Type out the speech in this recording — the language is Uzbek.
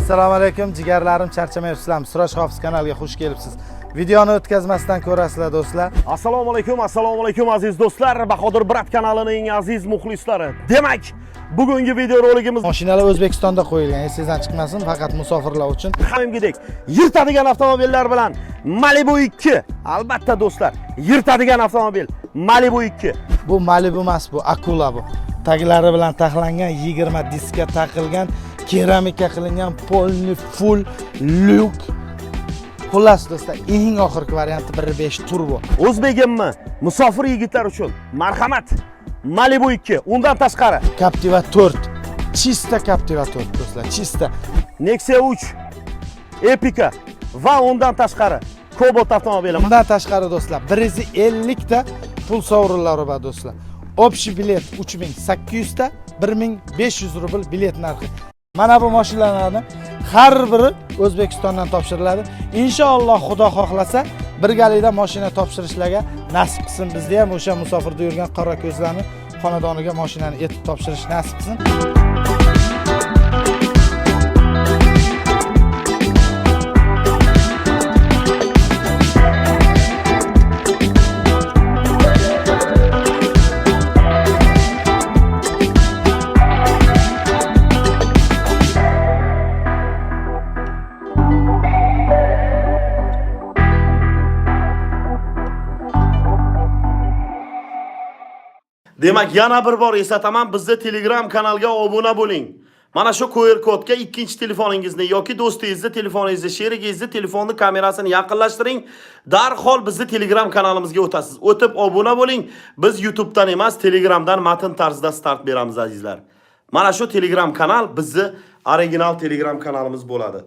Assalomu alaykum jigarlarim, charchamayapsizlarmi? Suraj Hofiz kanaliga xush kelibsiz. Videoni o'tkazmasdan ko'rasizlar do'stlar. Assalomu alaykum aziz do'stlar, Bahodir Brat kanalining aziz muxlislari. Demak, bugungi video roligimiz Mashinalar O'zbekistonda qo'yilgan, esingizdan chiqmasin, faqat musofirlar uchun. Hamimgidek yirtadigan avtomobillar bilan Malibu 2. Albatta do'stlar, yirtadigan avtomobil Malibu 2. Bu Malibu emas, bu Akula bu. Taglari bilan taxlangan, 20 diskka taqilgan, keramika qilingan, polni full lyuk. Xullas do'stlar, eng oxirgi varianti 1.5 turbo. O'zbegimmi? Musofir yigitlar uchun marhamat. Malibu 2, undan tashqari Captiva 4. Chista Captiva 4 do'stlar, chista. Nexia 3, Epica va undan tashqari Cobalt avtomobili. Bundan tashqari do'stlar, 150 ta pul sovrinlari bor do'stlar. Общий bilet 3800 ta, 1500 rubl bilet narxi. Mana bu mashinalarni har biri O'zbekistondan topshiriladi. Inshaalloh Xudo xohlasa birgalikda mashina topshirishlarga nasib qilsin. Bizda ham o'sha musofirda yurgan qora ko'zlarni xonadoniga mashinani etib topshirish nasib qilsin. Demak, yana bir bor eslataman, bizda Telegram kanalga obuna bo'ling. Mana shu QR kodga ikkinchi telefoningizni yoki do'stingizni telefoningizni, sherigingizni telefonni kamerasini yaqinlashtiring. Darhol bizni Telegram kanalimizga o'tasiz. O'tib obuna bo'ling. Biz YouTube'dan emas, Telegramdan matn tarzida start beramiz azizlar. Mana shu Telegram kanal bizni original Telegram kanalimiz bo'ladi.